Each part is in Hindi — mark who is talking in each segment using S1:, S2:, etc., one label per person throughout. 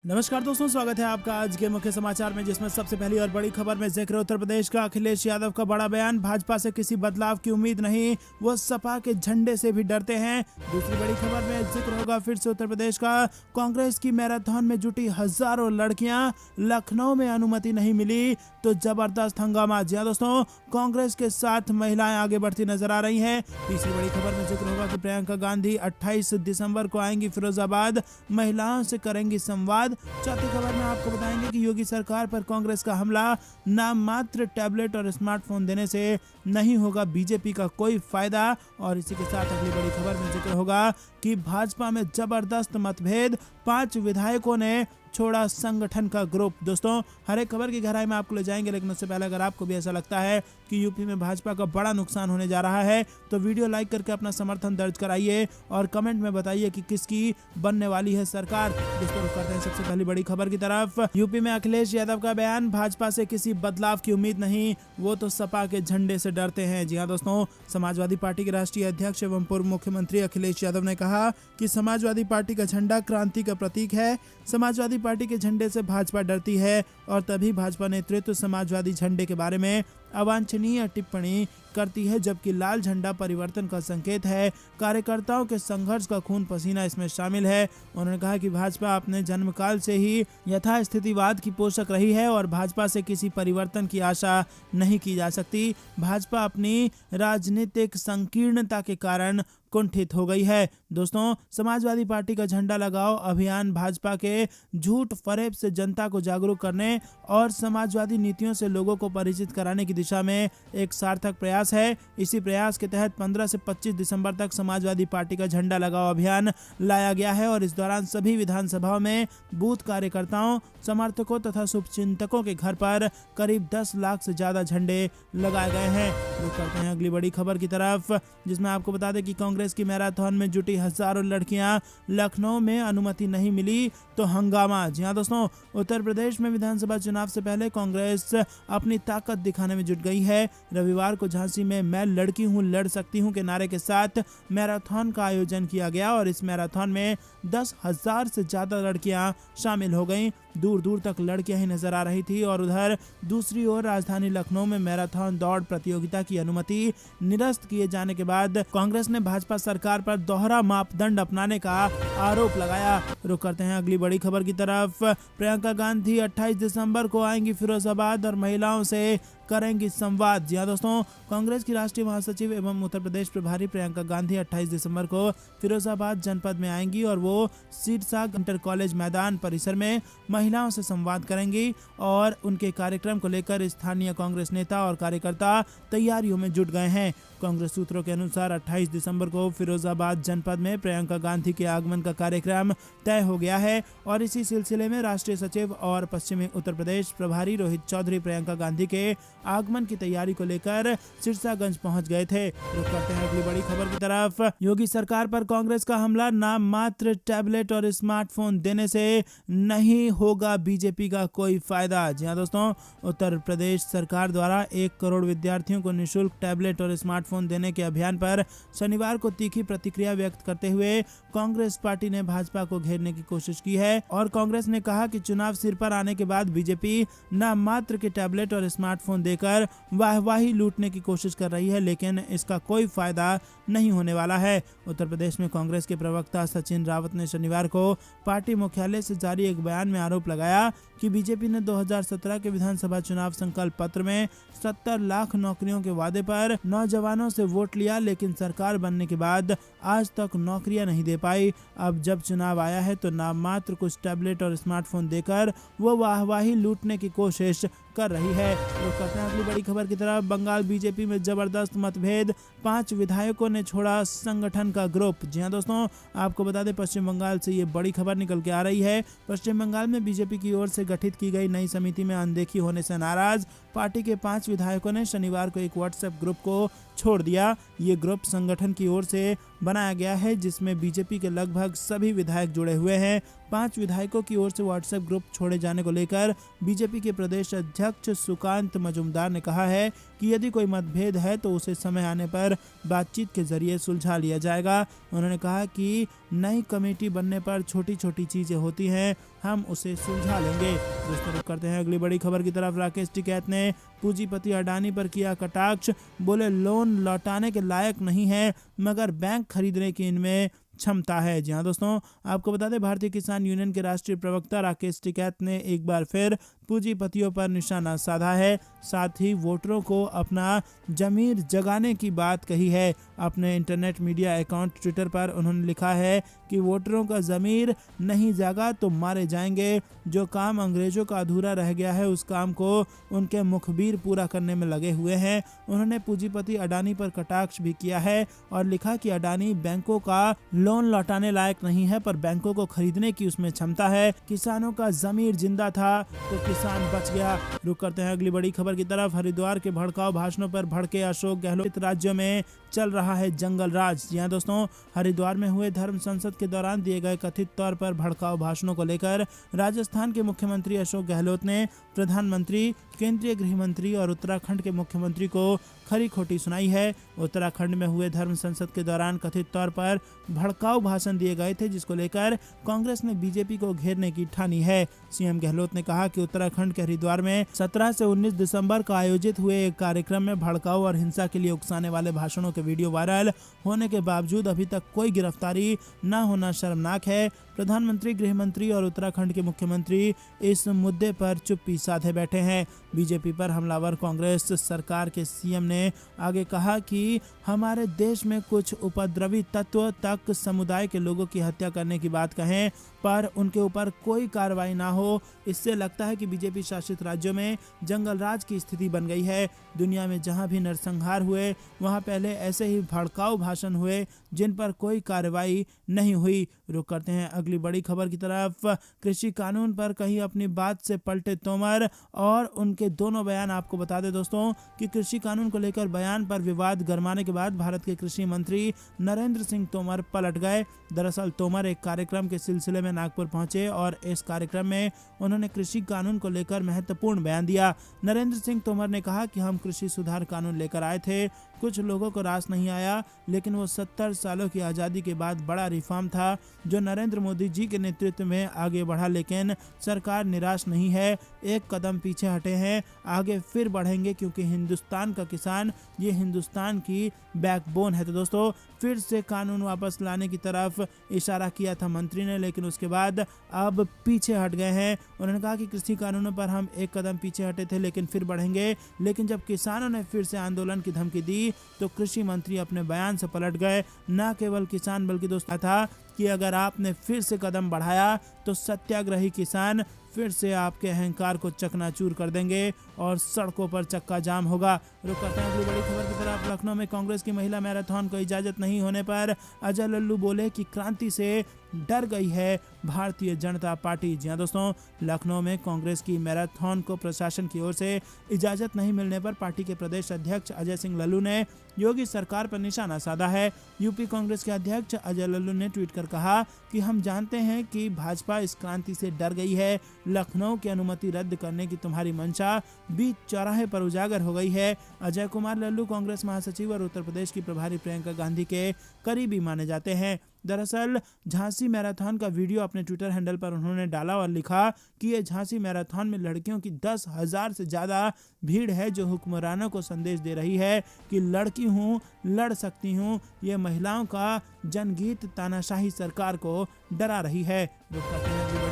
S1: नमस्कार दोस्तों, स्वागत है आपका आज के मुख्य समाचार में, जिसमें सबसे पहली और बड़ी खबर में जिक्र उत्तर प्रदेश का अखिलेश यादव का बड़ा बयान। भाजपा से किसी बदलाव की उम्मीद नहीं, वो सपा के झंडे से भी डरते हैं। दूसरी बड़ी खबर में जिक्र होगा फिर से उत्तर प्रदेश का। कांग्रेस की मैराथन में जुटी हजारों लड़कियां, लखनऊ में अनुमति नहीं मिली तो जबरदस्त हंगामा। जी हां दोस्तों, कांग्रेस के साथ महिलाएं आगे बढ़ती नजर आ रही हैं। तीसरी बड़ी खबर में जिक्र होगा कि प्रियंका गांधी 28 दिसंबर को आएंगी फिरोजाबाद, महिलाओं से करेंगी संवाद। चौथी खबर में आपको बताएंगे कि योगी सरकार पर कांग्रेस का हमला, नाम मात्र टैबलेट और स्मार्टफोन देने से नहीं होगा बीजेपी का कोई फायदा। और इसी के साथ अगली बड़ी खबर में जिक्र होगा कि भाजपा में जबरदस्त मतभेद, 5 विधायकों ने छोड़ा संगठन का ग्रुप। दोस्तों, हर एक खबर की गहराई में आपको ले जाएंगे, लेकिन उससे पहले अगर आपको भी ऐसा लगता है कि यूपी में भाजपा का बड़ा नुकसान होने जा रहा है तो वीडियो लाइक करके अपना समर्थन दर्ज कराइए और कमेंट में बताइए कि किसकी बनने वाली है सरकार। दोस्तों, रुक करते हैं सबसे पहली बड़ी खबर की तरफ। यूपी में अखिलेश यादव का बयान, भाजपा से किसी बदलाव की उम्मीद नहीं, वो तो सपा के झंडे से डरते हैं। जी हाँ दोस्तों, समाजवादी पार्टी के राष्ट्रीय अध्यक्ष एवं पूर्व मुख्यमंत्री अखिलेश यादव ने कहा कि समाजवादी पार्टी का झंडा क्रांति का प्रतीक है। समाजवादी पार्टी के झंडे से भाजपा डरती है और तभी भाजपा नेतृत्व समाजवादी झंडे के बारे में अवांछनीय टिप्पणी करती है, जबकि लाल झंडा परिवर्तन का संकेत है। कार्यकर्ताओं के संघर्ष का खून पसीना इसमें शामिल है। उन्होंने कहा कि भाजपा अपने जन्मकाल से ही यथास्थितिवाद की पोषक रही है और भाजपा से किसी परिवर्तन की आशा नहीं की जा सकती। भाजपा अपनी राजनीतिक संकीर्णता के कारण कुंठित हो गई है। दोस्तों, समाजवादी पार्टी का झंडा लगाओ अभियान भाजपा के झूठ फरेब से जनता को जागरूक करने और समाजवादी नीतियों से लोगों को परिचित कराने की दिशा में एक सार्थक प्रयास है। इसी प्रयास के तहत 15 से 25 दिसंबर तक समाजवादी पार्टी का झंडा लगाओ अभियान लाया गया है और इस दौरान सभी विधानसभाओं में बूथ कार्यकर्ताओं, समर्थकों तथा शुभचिंतकों के घर पर करीब 10 लाख से ज्यादा झंडे लगाए गए हैं। रुक करते हैं अगली बड़ी खबर की तरफ, जिसमें आपको बता दें कि कांग्रेस की मैराथन में जुटी हजारों लड़कियां, लखनऊ में अनुमति नहीं मिली तो हंगामा। जी हां दोस्तों, उत्तर प्रदेश में विधानसभा चुनाव से पहले कांग्रेस अपनी ताकत दिखाने में जुट गई है। रविवार को झांसी में मैं लड़की हूं, लड़ सकती हूं के नारे के साथ मैराथन का आयोजन किया गया और इस मैराथन में 10,000 से ज्यादा लड़कियां शामिल हो गईं। दूर दूर तक लड़कियां ही नजर आ रही थी और उधर दूसरी ओर राजधानी लखनऊ में मैराथन दौड़ प्रतियोगिता की अनुमति निरस्त किए जाने के बाद कांग्रेस ने भाजपा सरकार पर दोहरा मापदंड अपनाने का आरोप लगाया। रुक करते हैं अगली बड़ी खबर की तरफ। प्रियंका गांधी 28 दिसंबर को आएंगी फिरोजाबाद और महिलाओं से करेंगी संवाद। जी हाँ दोस्तों, कांग्रेस की राष्ट्रीय महासचिव एवं उत्तर प्रदेश प्रभारी प्रियंका गांधी 28 दिसंबर को फिरोजाबाद जनपद में आएंगी और वो सिरसा इंटर कॉलेज मैदान परिसर में महिलाओं से संवाद करेंगी और उनके कार्यक्रम को लेकर स्थानीय कांग्रेस नेता और कार्यकर्ता तैयारियों में जुट गए हैं। कांग्रेस सूत्रों के अनुसार 28 दिसंबर को फिरोजाबाद जनपद में प्रियंका गांधी के आगमन का कार्यक्रम तय हो गया है और इसी सिलसिले में राष्ट्रीय सचिव और पश्चिमी उत्तर प्रदेश प्रभारी रोहित चौधरी प्रियंका गांधी के आगमन की तैयारी को लेकर सिरसागंज पहुंच गए थे। रुक करते हैं अगली बड़ी खबर की तरफ। योगी सरकार पर कांग्रेस का हमला, नाम मात्र टैबलेट और स्मार्टफोन देने से नहीं होगा बीजेपी का कोई फायदा। जी हाँ दोस्तों, उत्तर प्रदेश सरकार द्वारा 1 करोड़ विद्यार्थियों को निःशुल्क टैबलेट और स्मार्टफोन देने के अभियान पर शनिवार को तीखी प्रतिक्रिया व्यक्त करते हुए कांग्रेस पार्टी ने भाजपा को घेरने की कोशिश की है और कांग्रेस ने कहा कि चुनाव सिर पर आने के बाद बीजेपी नाम मात्र के टैबलेट और स्मार्टफोन देकर वाहवाही लूटने की कोशिश कर रही है, लेकिन इसका कोई फायदा नहीं होने वाला है। उत्तर प्रदेश में कांग्रेस के प्रवक्ता सचिन रावत ने शनिवार को पार्टी मुख्यालय से जारी एक बयान में आरोप लगाया कि बीजेपी ने 2017 के विधानसभा चुनाव संकल्प पत्र में 70 लाख नौकरियों के वादे पर नौजवानों से वोट लिया, लेकिन सरकार बनने के बाद आज तक नौकरियां नहीं दे पाई। अब जब चुनाव आया है तो नाम मात्र कुछ टैबलेट और स्मार्टफोन देकर वो वाहवाही लूटने की कोशिश कर रही है। तो करते हैं अगली बड़ी खबर की तरफ। बंगाल बीजेपी में जबरदस्त मतभेद, 5 विधायकों ने छोड़ा संगठन का ग्रुप। जी हाँ दोस्तों, आपको बता दें पश्चिम बंगाल से ये बड़ी खबर निकल के आ रही है। पश्चिम बंगाल में बीजेपी की ओर से गठित की गई नई समिति में अनदेखी होने से नाराज पार्टी के 5 विधायकों ने शनिवार को एक व्हाट्सएप ग्रुप को छोड़ दिया। ये ग्रुप संगठन की ओर से बनाया गया है जिसमें बीजेपी के लगभग सभी विधायक जुड़े हुए हैं। 5 विधायकों की ओर से व्हाट्सएप ग्रुप छोड़े जाने को लेकर बीजेपी के प्रदेश अध्यक्ष सुकांत मजूमदार ने कहा है कि यदि कोई मतभेद है तो उसे समय आने पर बातचीत के जरिए सुलझा लिया जाएगा। उन्होंने कहा कि नई कमेटी बनने पर छोटी छोटी चीजें होती हैं, हम उसे सुलझा लेंगे। दोस्तों रुक करते हैं अगली बड़ी खबर की तरफ। राकेश टिकैत ने पूंजीपति अडानी पर किया कटाक्ष, बोले लोन लौटाने के लायक नहीं है मगर बैंक खरीदने की इनमें क्षमता है। जी हाँ दोस्तों, आपको बता दें भारतीय किसान यूनियन के राष्ट्रीय प्रवक्ता राकेश टिकैत ने एक बार फिर पूंजीपतियों पर निशाना साधा है, साथ ही वोटरों को अपना जमीर जगाने की बात कही है। अपने इंटरनेट मीडिया अकाउंट ट्विटर पर उन्होंने लिखा है कि वोटरों का जमीर नहीं जागा तो मारे जाएंगे। जो काम अंग्रेजों का अधूरा रह गया है उस काम को उनके मुखबिर पूरा करने में लगे हुए हैं। उन्होंने पूंजीपति अडानी पर कटाक्ष भी किया है और लिखा कि अडानी बैंकों का लोन लौटाने लायक नहीं है पर बैंकों को खरीदने की उसमें क्षमता है। किसानों का जमीर जिंदा था तो किसान बच गया। रुक करते हैं अगली बड़ी खबर की तरफ। हरिद्वार के भड़काऊ भाषणों पर भड़के अशोक गहलोत, राज्यों में चल रहा है जंगल राज। जी हाँ दोस्तों, हरिद्वार में हुए धर्म संसद के दौरान दिए गए कथित तौर पर भड़काऊ भाषणों को लेकर राजस्थान के मुख्यमंत्री अशोक गहलोत ने प्रधानमंत्री, केंद्रीय गृह मंत्री और उत्तराखंड के मुख्यमंत्री को खरी खोटी सुनाई है। उत्तराखंड में हुए धर्म संसद के दौरान कथित तौर पर भड़काऊ भाषण दिए गए थे जिसको लेकर कांग्रेस ने बीजेपी को घेरने की ठानी है। सीएम गहलोत ने कहा कि उत्तराखंड के हरिद्वार में 17 से 19 दिसंबर को आयोजित हुए एक कार्यक्रम में भड़काऊ और हिंसा के लिए उकसाने वाले भाषणों के वीडियो वायरल होने के बावजूद अभी तक कोई गिरफ्तारी न होना शर्मनाक है। प्रधानमंत्री, गृह मंत्री और उत्तराखंड के मुख्यमंत्री इस मुद्दे पर चुप्पी साधे बैठे हैं। बीजेपी पर हमलावर कांग्रेस सरकार के सीएम ने आगे कहा कि हमारे देश में कुछ उपद्रवी तत्व तक समुदाय के लोगों की हत्या करने की बात कहें पर उनके ऊपर कोई कार्रवाई ना हो। इससे लगता है कि बीजेपी शासित राज्यों में जंगल राज की स्थिति बन गई है। दुनिया में जहां भी नरसंहार हुए वहां पहले ऐसे ही भड़काऊ भाषण हुए जिन पर कोई कार्रवाई नहीं हुई। रुक करते हैं अगली बड़ी खबर की तरफ। कृषि कानून पर कहीं अपनी बात से पलटे तोमर और उनके दोनों बयान। आपको बता दें दोस्तों कि कृषि कानून को लेकर बयान पर विवाद गरमाने के बाद भारत के कृषि मंत्री नरेंद्र सिंह तोमर पलट गए। दरअसल तोमर एक कार्यक्रम के सिलसिले में नागपुर पहुंचे और इस कार्यक्रम में उन्होंने कृषि कानून को लेकर महत्वपूर्ण बयान दिया। नरेंद्र सिंह तोमर ने कहा कि हम कृषि सुधार कानून लेकर आए थे, कुछ लोगों को रास नहीं आया लेकिन वो 70 सालों की आज़ादी के बाद बड़ा रिफॉर्म था जो नरेंद्र मोदी जी के नेतृत्व में आगे बढ़ा। लेकिन सरकार निराश नहीं है, एक कदम पीछे हटे हैं, आगे फिर बढ़ेंगे क्योंकि हिंदुस्तान का किसान ये हिंदुस्तान की बैकबोन है। तो दोस्तों फिर से कानून वापस लाने की तरफ इशारा किया था मंत्री ने, लेकिन उसके बाद अब पीछे हट गए हैं। उन्होंने कहा कि कृषि कानूनों पर हम एक कदम पीछे हटे थे लेकिन फिर बढ़ेंगे। लेकिन जब किसानों ने फिर से आंदोलन की धमकी दी तो कृषि मंत्री अपने बयान से पलट गए। न केवल किसान बल्कि दोस्तों था कि अगर आपने फिर से कदम बढ़ाया तो सत्याग्रही किसान फिर से आपके अहंकार को चकनाचूर कर देंगे और सड़कों पर चक्का जाम होगा। रुक करते हैं अगली बड़ी खबर की तरफ। लखनऊ में कांग्रेस की महिला मैराथन को इजाजत नहीं होने पर अजय लल्लू बोले कि क्रांति से डर गई है भारतीय जनता पार्टी। जी हाँ दोस्तों, लखनऊ में कांग्रेस की मैराथन को प्रशासन की ओर से इजाजत नहीं मिलने पर पार्टी के प्रदेश अध्यक्ष अजय सिंह लल्लू ने योगी सरकार पर निशाना साधा है। यूपी कांग्रेस के अध्यक्ष अजय लल्लू ने ट्वीट कर कहा कि हम जानते हैं कि भाजपा इस क्रांति से डर गई है। लखनऊ की अनुमति रद्द करने की तुम्हारी मंशा बीच चौराहे पर उजागर हो गई है। अजय कुमार लल्लू कांग्रेस महासचिव और उत्तर प्रदेश की प्रभारी प्रियंका गांधी के करीबी माने जाते हैं। दरअसल झांसी मैराथन का वीडियो अपने ट्विटर हैंडल पर उन्होंने डाला और लिखा कि ये झांसी मैराथन में लड़कियों की 10,000 से ज़्यादा भीड़ है जो हुक्मरानों को संदेश दे रही है कि लड़की हूँ, लड़ सकती हूँ। ये महिलाओं का जनगीत तानाशाही सरकार को डरा रही है। बड़ी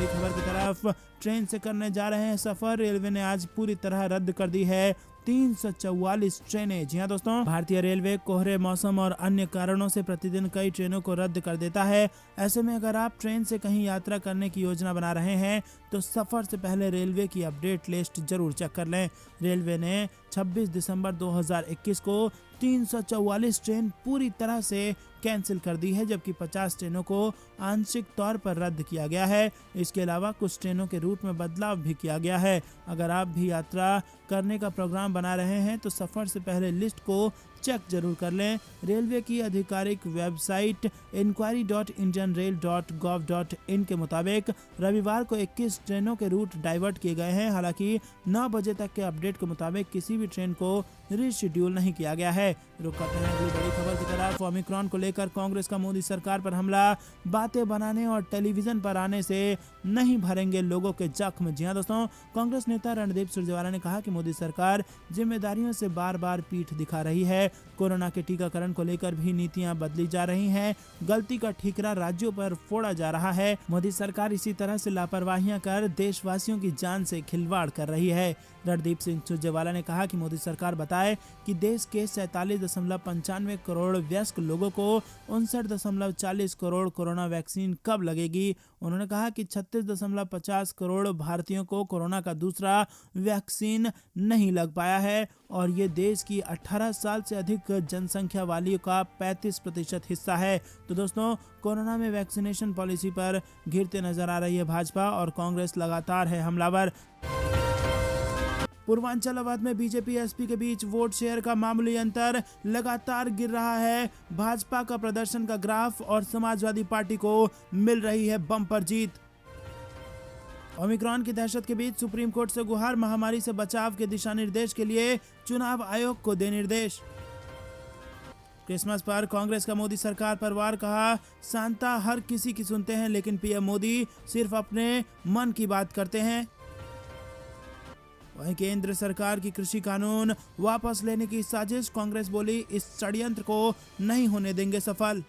S1: खबर की तरफ। ट्रेन से करने जा रहे हैं सफर, रेलवे ने आज पूरी तरह रद्द कर दी है 344 ट्रेनें। जी हाँ दोस्तों, भारतीय रेलवे कोहरे, मौसम और अन्य कारणों से प्रतिदिन कई ट्रेनों को रद्द कर देता है। ऐसे में अगर आप ट्रेन से कहीं यात्रा करने की योजना बना रहे हैं तो सफर से पहले रेलवे की अपडेट लिस्ट जरूर चेक कर लें। रेलवे ने 26 दिसंबर 2021 को 344 ट्रेन पूरी तरह से कैंसिल कर दी है जबकि 50 ट्रेनों को आंशिक तौर पर रद्द किया गया है। इसके अलावा कुछ ट्रेनों के रूट में बदलाव भी किया गया है। अगर आप भी यात्रा करने का प्रोग्राम बना रहे हैं तो सफर से पहले लिस्ट को चेक जरूर कर लें। रेलवे की आधिकारिक वेबसाइट inquiry.indianrail.gov.in के मुताबिक रविवार को 21 ट्रेनों के रूट डाइवर्ट किए गए हैं। हालांकि 9 बजे तक के अपडेट के मुताबिक किसी भी ट्रेन को रीशेड्यूल नहीं किया गया है। रुक करते हैं अगली बड़ी खबर की तरफ। ओमिक्रॉन को लेकर कांग्रेस का मोदी सरकार पर हमला, बातें बनाने और टेलीविजन पर आने से नहीं भरेंगे लोगों के जख्म। जी हां दोस्तों, कांग्रेस नेता रणदीप सुरजेवाला ने कहा कि मोदी सरकार जिम्मेदारियों से बार बार पीठ दिखा रही है। कोरोना के टीकाकरण को लेकर भी नीतियां बदली जा रही हैं। गलती का ठीकरा राज्यों पर फोड़ा जा रहा है। मोदी सरकार इसी तरह से लापरवाहियां कर देशवासियों की जान से खिलवाड़ कर रही है। रणदीप सिंह सुरजेवाला ने कहा कि मोदी सरकार बताए कि देश के 47.95 करोड़ वयस्क लोगों को 59.40 करोड़ कोरोना वैक्सीन कब लगेगी। उन्होंने कहा कि 36.50 करोड़ भारतीयों को कोरोना का दूसरा वैक्सीन नहीं लग पाया है और ये देश की 18 साल से अधिक जनसंख्या वाली का 35% हिस्सा है। तो दोस्तों, कोरोना में वैक्सीनेशन पॉलिसी पर घिरते नजर आ रही है भाजपा और कांग्रेस लगातार है हमलावर। पूर्वांचलाबाद में बीजेपी एसपी के बीच वोट शेयर का मामूली अंतर लगातार गिर रहा है। भाजपा का प्रदर्शन का ग्राफ और समाजवादी पार्टी को मिल रही है बम्पर जीत। ओमिक्रॉन की दहशत के बीच सुप्रीम कोर्ट से गुहार, महामारी से बचाव के दिशा निर्देश के लिए चुनाव आयोग को दे निर्देश। क्रिसमस पर कांग्रेस का मोदी सरकार पर वार, कहा सांता हर किसी की सुनते हैं लेकिन पीएम मोदी सिर्फ अपने मन की बात करते हैं। वहीं केंद्र सरकार की कृषि कानून वापस लेने की साजिश, कांग्रेस बोली इस षड्यंत्र को नहीं होने देंगे सफल।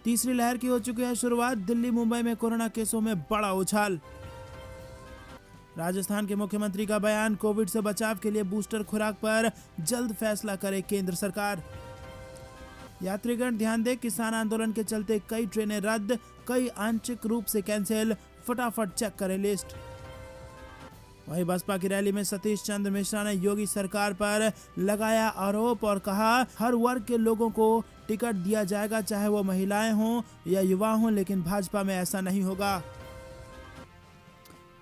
S1: तीसरी लहर की हो चुकी है शुरुआत, दिल्ली मुंबई में कोरोना केसों में बड़ा उछाल। राजस्थान के मुख्यमंत्री का बयान, कोविड से बचाव के लिए बूस्टर खुराक पर जल्द फैसला करे केंद्र सरकार। यात्रीगण ध्यान दें, किसान आंदोलन के चलते कई ट्रेनें रद्द, कई आंशिक रूप से कैंसिल, फटाफट चेक करें लिस्ट। वहीं बसपा की रैली में सतीश चंद्र मिश्रा ने योगी सरकार पर लगाया आरोप और कहा हर वर्ग के लोगों को टिकट दिया जाएगा, चाहे वो महिलाएं हों या युवा हों, लेकिन भाजपा में ऐसा नहीं होगा।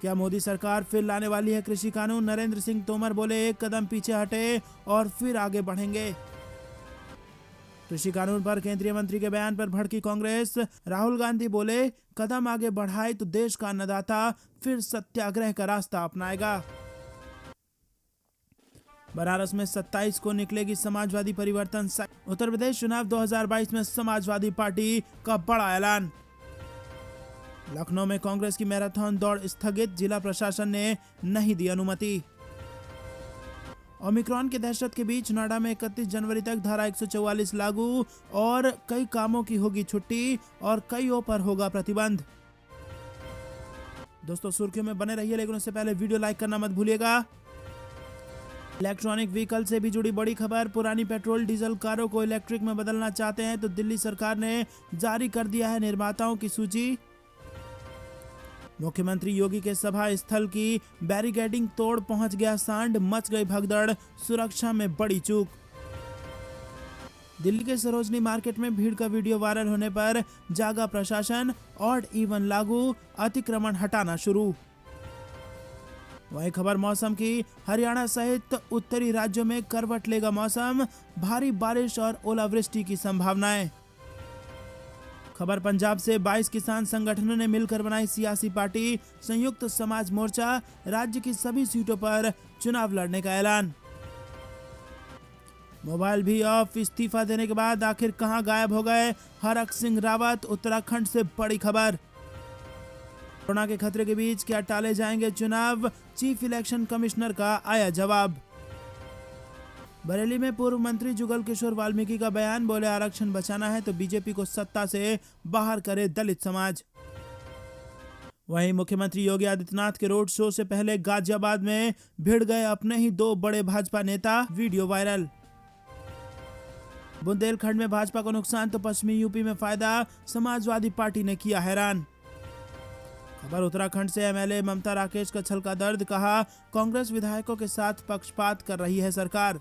S1: क्या मोदी सरकार फिर लाने वाली है कृषि कानून? नरेंद्र सिंह तोमर बोले एक कदम पीछे हटे और फिर आगे बढ़ेंगे। कृषि कानून पर केंद्रीय मंत्री के बयान पर भड़की कांग्रेस, राहुल गांधी बोले कदम आगे बढ़ाए तो देश का अन्नदाता फिर सत्याग्रह का रास्ता अपनाएगा। बनारस में 27 को निकलेगी समाजवादी परिवर्तन। उत्तर प्रदेश चुनाव 2022 में समाजवादी पार्टी का बड़ा ऐलान। लखनऊ में कांग्रेस की मैराथन दौड़ स्थगित, जिला प्रशासन ने नहीं दी अनुमति। ओमिक्रॉन के दहशत के बीच नोएडा में 31 जनवरी तक धारा 144 लागू और कई कामों की होगी छुट्टी और कईयों पर होगा प्रतिबंध। दोस्तों, सुर्खियों में बने रहिए, लेकिन उससे पहले वीडियो लाइक करना मत भूलिएगा। इलेक्ट्रॉनिक व्हीकल से भी जुड़ी बड़ी खबर, पुरानी पेट्रोल डीजल कारों को इलेक्ट्रिक में बदलना चाहते हैं तो दिल्ली सरकार ने जारी कर दिया है निर्माताओं की सूची। मुख्यमंत्री योगी के सभा स्थल की बैरिकेडिंग तोड़ पहुंच गया सांड, मच गई भगदड़, सुरक्षा में बड़ी चूक। दिल्ली के सरोजनी मार्केट में भीड़ का वीडियो वायरल होने पर जागा प्रशासन, ऑड इवन लागू, अतिक्रमण हटाना शुरू। वही खबर मौसम की, हरियाणा सहित उत्तरी राज्यों में करवट लेगा मौसम, भारी बारिश और ओलावृष्टि की संभावनाएं। खबर पंजाब से, 22 किसान संगठनों ने मिलकर बनाई सियासी पार्टी संयुक्त समाज मोर्चा, राज्य की सभी सीटों पर चुनाव लड़ने का ऐलान। मोबाइल भी ऑफ, इस्तीफा देने के बाद आखिर कहां गायब हो गए हरक सिंह रावत, उत्तराखंड से बड़ी खबर। कोरोना के खतरे के बीच क्या टाले जाएंगे चुनाव, चीफ इलेक्शन कमिश्नर का आया जवाब। बरेली में पूर्व मंत्री जुगल किशोर वाल्मीकि का बयान, बोले आरक्षण बचाना है तो बीजेपी को सत्ता से बाहर करे दलित समाज। वहीं मुख्यमंत्री योगी आदित्यनाथ के रोड शो से पहले गाजियाबाद में भिड़ गए अपने ही 2 बड़े भाजपा नेता, वीडियो वायरल। बुंदेलखंड में भाजपा को नुकसान तो पश्चिमी यूपी में फायदा, समाजवादी पार्टी ने किया हैरान। खबर उत्तराखंड से, एमएलए ममता राकेश का छलका दर्द, कहा कांग्रेस विधायकों के साथ पक्षपात कर रही है सरकार।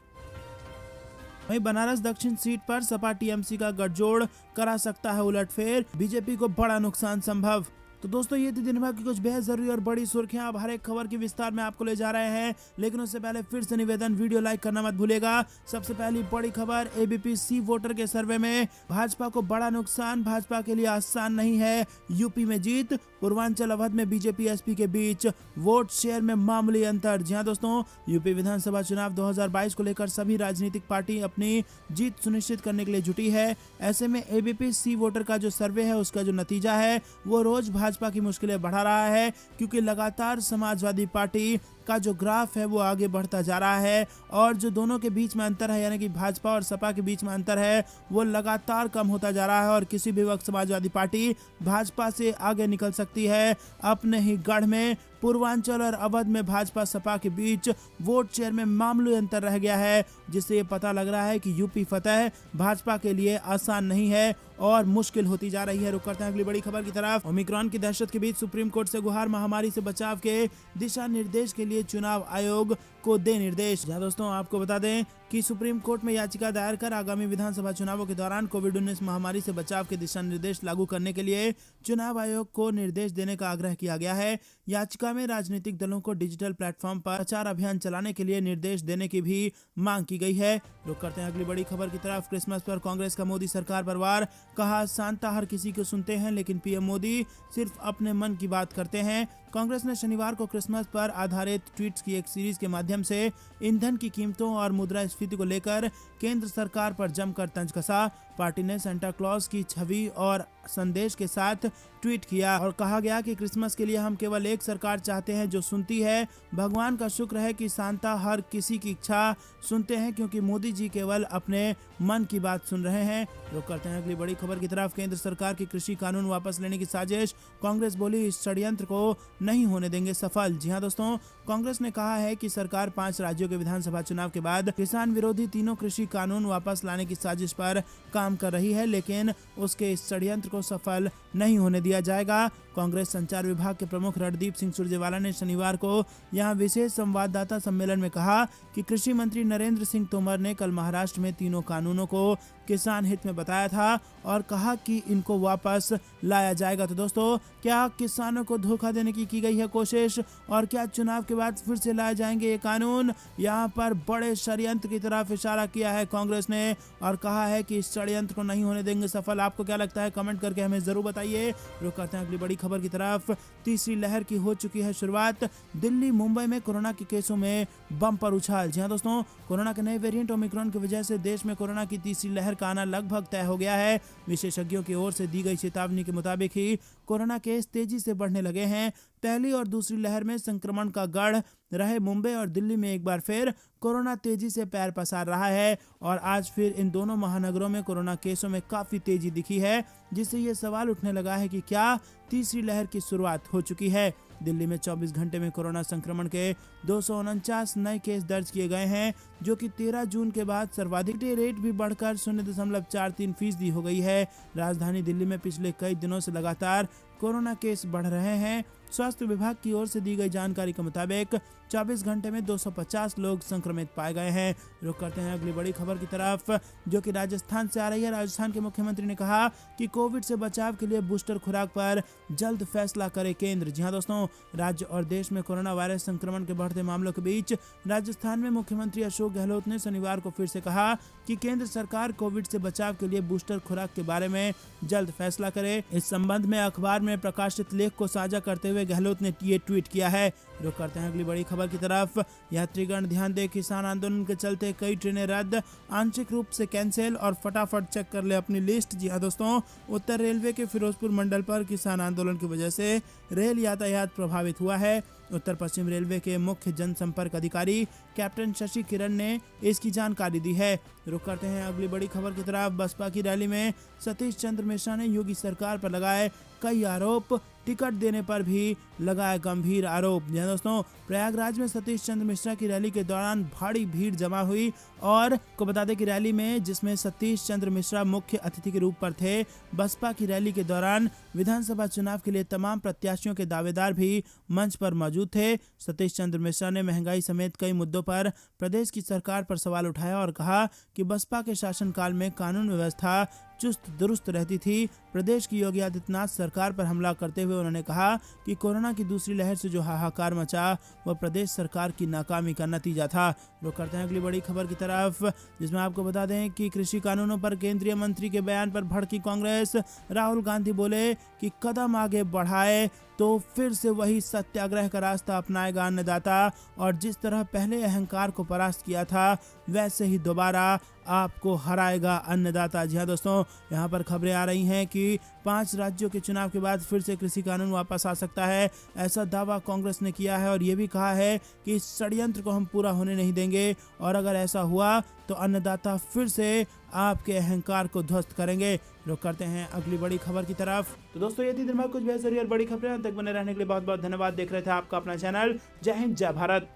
S1: वहीं बनारस दक्षिण सीट पर सपा टीएमसी का गठजोड़ करा सकता है उलटफेर, बीजेपी को बड़ा नुकसान संभव। तो दोस्तों ये थी दिन भर की कुछ बेहद जरूरी और बड़ी सुर्खियां। अब हर एक खबर की विस्तार में आपको ले जा रहे हैं, लेकिन उससे पहले फिर से निवेदन, वीडियो लाइक करना मत भूलेगा। सबसे पहली बड़ी खबर, एबीपी सी वोटर के सर्वे में भाजपा को बड़ा नुकसान, भाजपा के लिए आसान नहीं है यूपी में जीत। पूर्वांचल अवध में बीजेपी एसपी के बीच वोट शेयर में मामूली अंतर। जी हां दोस्तों, यूपी विधानसभा चुनाव 2022 को लेकर सभी राजनीतिक पार्टी अपनी जीत सुनिश्चित करने के लिए जुटी है। ऐसे में एबीपी सी वोटर का जो सर्वे है उसका जो नतीजा है वो रोज भाजपा की मुश्किलें बढ़ा रहा है, क्योंकि लगातार समाजवादी पार्टी का जो ग्राफ है वो आगे बढ़ता जा रहा है और जो दोनों के बीच में अंतर है, यानी कि भाजपा और सपा के बीच में अंतर है, वो लगातार कम होता जा रहा है और किसी भी वक्त समाजवादी पार्टी भाजपा से आगे निकल सकती है। अपने ही गढ़ में पूर्वांचल और अवध में भाजपा सपा के बीच वोट शेयर में मामूली अंतर रह गया है, जिससे ये पता लग रहा है कि यूपी फतह भाजपा के लिए आसान नहीं है और मुश्किल होती जा रही है। रुक करते हैं अगली बड़ी खबर की तरफ। ओमिक्रॉन की दहशत के बीच सुप्रीम कोर्ट से गुहार, महामारी से बचाव के दिशा निर्देश के लिए चुनाव आयोग को दे निर्देश। जहां दोस्तों आपको बता दें कि सुप्रीम कोर्ट में याचिका दायर कर आगामी विधानसभा चुनावों के दौरान कोविड-19 महामारी से बचाव के दिशा निर्देश लागू करने के लिए चुनाव आयोग को निर्देश देने का आग्रह किया गया है। याचिका में राजनीतिक दलों को डिजिटल प्लेटफॉर्म पर प्रचार अभियान चलाने के लिए निर्देश देने की भी मांग की गई है। रुक करते हैं अगली बड़ी खबर की तरफ। क्रिसमस पर कांग्रेस का मोदी सरकार पर वार, कहा सांता हर किसी को सुनते हैं लेकिन पीएम मोदी सिर्फ अपने मन की बात करते हैं। कांग्रेस ने शनिवार को क्रिसमस पर आधारित ट्वीट्स की एक सीरीज के माध्यम से ईंधन की कीमतों और मुद्रास्फीति को लेकर केंद्र सरकार पर जमकर तंज कसा। पार्टी ने सांता क्लॉज की छवि और संदेश के साथ ट्वीट किया और कहा गया कि क्रिसमस के लिए हम केवल एक सरकार चाहते हैं जो सुनती है। भगवान का शुक्र है कि सांता हर किसी की इच्छा सुनते हैं, क्योंकि मोदी जी केवल अपने मन की बात सुन रहे हैं। रुक करते हैं अगली बड़ी खबर की तरफ। केंद्र सरकार की कृषि कानून वापस लेने की साजिश, कांग्रेस बोली इस षड्यंत्र को नहीं होने देंगे सफल। जी हां दोस्तों, कांग्रेस ने कहा है कि सरकार 5 राज्यों के विधानसभा चुनाव के बाद किसान विरोधी तीनों कृषि कानून वापस लाने की साजिश पर काम कर रही है, लेकिन उसके इस षड्यंत्र को सफल नहीं होने दिया जाएगा। कांग्रेस संचार विभाग के प्रमुख रणदीप सिंह सुरजेवाला ने शनिवार को यहां विशेष संवाददाता सम्मेलन में कहा कि कृषि मंत्री नरेंद्र सिंह तोमर ने कल महाराष्ट्र में तीनों कानूनों को किसान हित में बताया था और कहा कि इनको वापस लाया जाएगा। तो दोस्तों, क्या किसानों को धोखा देने की गई है कोशिश और क्या चुनाव के बाद फिर से लाए जाएंगे ये कानून? यहाँ पर बड़े षड्यंत्र की तरफ इशारा किया है कांग्रेस ने और कहा है कि इस षड्यंत्र को नहीं होने देंगे सफल। आपको क्या लगता है, कमेंट करके हमें जरूर बताइए। रुक करते हैं अगली बड़ी खबर की तरफ। तीसरी लहर की हो चुकी है शुरुआत, दिल्ली मुंबई में कोरोना के केसों में बम्पर उछाल। जी हां दोस्तों, कोरोना के नए वेरिएंट ओमिक्रॉन की वजह से देश में कोरोना की तीसरी लहर का आना लगभग तय हो गया है। विशेषज्ञों की ओर से दी गई चेतावनी के मुताबिक ही कोरोना केस तेजी से बढ़ने लगे हैं। पहली और दूसरी लहर में संक्रमण का गढ़ रहे मुंबई और दिल्ली में एक बार फिर कोरोना तेजी से पैर पसार रहा है और आज फिर इन दोनों महानगरों में कोरोना केसों में काफी तेजी दिखी है, जिससे ये सवाल उठने लगा है कि क्या तीसरी लहर की शुरुआत हो चुकी है। दिल्ली में 24 घंटे में कोरोना संक्रमण के 249 नए केस दर्ज किए गए हैं, जो कि 13 जून के बाद सर्वाधिक। रेट भी बढ़कर 0.43% हो गई है। राजधानी दिल्ली में पिछले कई दिनों से लगातार कोरोना केस बढ़ रहे हैं। स्वास्थ्य विभाग की ओर से दी गई जानकारी के मुताबिक 24 घंटे में 250 लोग संक्रमित पाए गए हैं। रुक करते हैं अगली बड़ी खबर की तरफ, जो कि राजस्थान से आ रही है। राजस्थान के मुख्यमंत्री ने कहा कि कोविड से बचाव के लिए बूस्टर खुराक पर जल्द फैसला करे केंद्र। जी हां दोस्तों, राज्य और देश में कोरोना वायरस संक्रमण के बढ़ते मामलों के बीच राजस्थान में मुख्यमंत्री अशोक गहलोत ने शनिवार को फिर से कहा कि केंद्र सरकार कोविड से बचाव के लिए बूस्टर खुराक के बारे में जल्द फैसला करे। इस संबंध में अखबार में प्रकाशित लेख को साझा करते हुए गहलोत ने ये ट्वीट किया है। रुक करते हैं अगली बड़ी खबर की तरफ। यात्रीगण ध्यान दें, किसान आंदोलन के चलते कई ट्रेनें रद्द, आंशिक रूप से कैंसिल और फटाफट चेक कर ले अपनी लिस्ट। जी हां दोस्तों, उत्तर रेलवे के फिरोजपुर मंडल पर किसान आंदोलन की वजह से रेल यातायात प्रभावित हुआ है। उत्तर पश्चिम रेलवे के मुख्य जनसंपर्क अधिकारी कैप्टन शशि किरण ने इसकी जानकारी दी है। रुक करते हैं अगली बड़ी खबर की तरफ। बसपा की रैली में सतीश चंद्र मिश्रा ने योगी सरकार पर लगाए कई आरोप, टिकट देने पर भी लगाए गंभीर आरोप। जी दोस्तों, प्रयागराज में सतीश चंद्र मिश्रा की रैली के दौरान भारी भीड़ जमा हुई और को बता दें कि रैली में जिसमें सतीश चंद्र मिश्रा मुख्य अतिथि के रूप पर थे। बसपा की रैली के दौरान विधानसभा चुनाव के लिए तमाम प्रत्याशियों के दावेदार भी मंच पर मौजूद थे। सतीश चंद्र मिश्रा ने महंगाई समेत कई मुद्दों पर प्रदेश की सरकार पर सवाल उठाया और कहा कि बसपा के शासनकाल में कानून व्यवस्था चुस्त दुरुस्त रहती थी। प्रदेश की योगी आदित्यनाथ सरकार पर हमला करते हुए हुए उन्होंने कहा कि कोरोना की दूसरी लहर से जो हाहाकार मचा वह प्रदेश सरकार की नाकामी का नतीजा था। रुक करते हैं अगली बड़ी खबर की तरफ, जिसमें आपको बता दें कि कृषि कानूनों पर केंद्रीय मंत्री के बयान पर भड़की कांग्रेस। राहुल गांधी बोले कि कदम आगे बढ़ाए तो फिर से वही सत्याग्रह का रास्ता अपनाएगा अन्नदाता, और जिस तरह पहले अहंकार को परास्त किया था वैसे ही दोबारा आपको हराएगा अन्नदाता। जी हाँ दोस्तों, यहाँ पर खबरें आ रही हैं कि 5 राज्यों के चुनाव के बाद फिर से कृषि कानून वापस आ सकता है, ऐसा दावा कांग्रेस ने किया है और ये भी कहा है कि इस षड्यंत्र को हम पूरा होने नहीं देंगे, और अगर ऐसा हुआ तो अन्नदाता फिर से आपके अहंकार को ध्वस्त करेंगे। रुक करते हैं अगली बड़ी खबर की तरफ। तो दोस्तों ये थी दिन भर कुछ बेहतरीन और बड़ी खबरें। तक बने रहने के लिए बहुत बहुत धन्यवाद। देख रहे थे आपका अपना चैनल। जय हिंद, जय भारत।